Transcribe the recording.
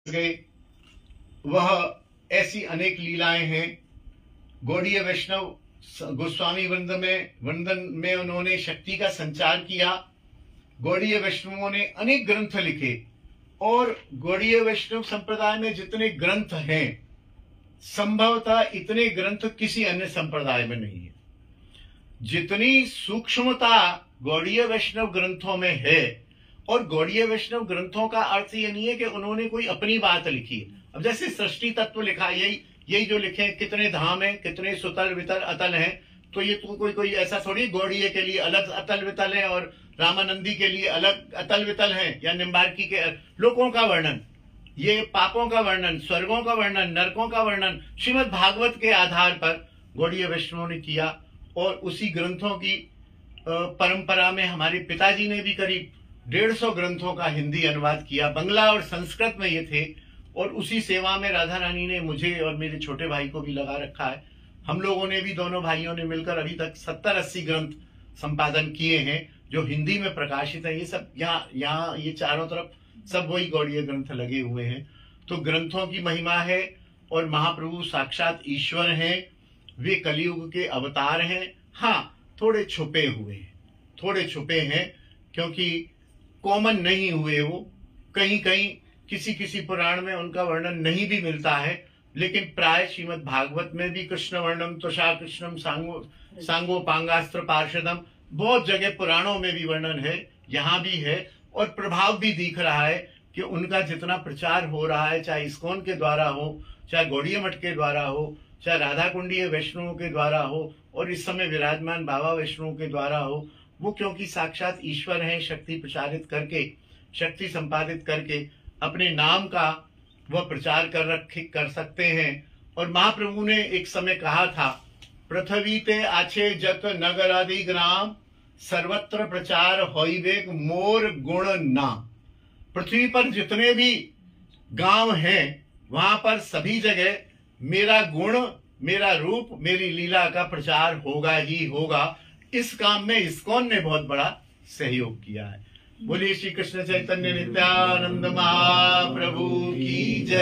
गए, वह ऐसी अनेक लीलाएं हैं। गौड़ीय वैष्णव गोस्वामी वंदन में उन्होंने शक्ति का संचार किया। गौड़ीय वैष्णवों ने अनेक ग्रंथ लिखे और गौड़ीय वैष्णव संप्रदाय में जितने ग्रंथ हैं, संभवतः इतने ग्रंथ किसी अन्य संप्रदाय में नहीं है। जितनी सूक्ष्मता गौड़ीय वैष्णव ग्रंथों में है, और गौड़ीय वैष्णव ग्रंथों का अर्थ ये नहीं है कि उन्होंने कोई अपनी बात लिखी। अब जैसे सृष्टि तत्व लिखा, यही जो लिखे, कितने धाम है, कितने सुतल वितल अतल हैं, तो ये तो कोई ऐसा थोड़ी गौड़ीय के लिए अलग अतल वितल है और रामानंदी के लिए अलग अतल वितल है, या निम्बार्की के लोकों का वर्णन, ये पापों का वर्णन, स्वर्गों का वर्णन, नरकों का वर्णन श्रीमद् भागवत के आधार पर गौड़ीय वैष्णवों ने किया। और उसी ग्रंथों की परंपरा में हमारे पिताजी ने भी करीब 150 ग्रंथों का हिंदी अनुवाद किया। बंगला और संस्कृत में ये थे, और उसी सेवा में राधा रानी ने मुझे और मेरे छोटे भाई को भी लगा रखा है। हम लोगों ने भी, दोनों भाइयों ने मिलकर अभी तक 70-80 ग्रंथ संपादन किए हैं जो हिंदी में प्रकाशित है। ये सब यहाँ ये चारों तरफ सब वही गौड़ीय ग्रंथ लगे हुए हैं। तो ग्रंथों की महिमा है, और महाप्रभु साक्षात ईश्वर हैं, वे कलयुग के अवतार हैं। हाँ, थोड़े छुपे हैं क्योंकि कॉमन नहीं हुए वो। कहीं कहीं किसी पुराण में उनका वर्णन नहीं भी मिलता है, लेकिन प्राय श्रीमद् भागवत में भी कृष्ण वर्णम तुषा कृष्णम सांगो पांगास्त्र पार्षदम, बहुत जगह पुराणों में भी वर्णन है, यहाँ भी है। और प्रभाव भी दिख रहा है कि उनका जितना प्रचार हो रहा है, चाहे इस्कॉन के द्वारा हो, चाहे गौड़ीय मठ के द्वारा हो, चाहे राधा कुंडीय वैष्णवों के द्वारा हो, और इस समय विराजमान बाबा वैष्णवों के द्वारा हो, वो क्योंकि साक्षात ईश्वर हैं, शक्ति प्रचारित करके, शक्ति संपादित करके अपने नाम का वह प्रचार कर सकते हैं। और महाप्रभु ने एक समय कहा था, पृथ्वी ते आछे जत नगर आदि ग्राम, सर्वत्र प्रचार होइबेक मोर गुण नाम। पृथ्वी पर जितने भी गांव हैं, वहां पर सभी जगह मेरा गुण, मेरा रूप, मेरी लीला का प्रचार होगा ही होगा। इस काम में इस्कॉन ने बहुत बड़ा सहयोग किया है। बोलिए श्री कृष्ण चैतन्य नित्यानंद महाप्रभु की जय।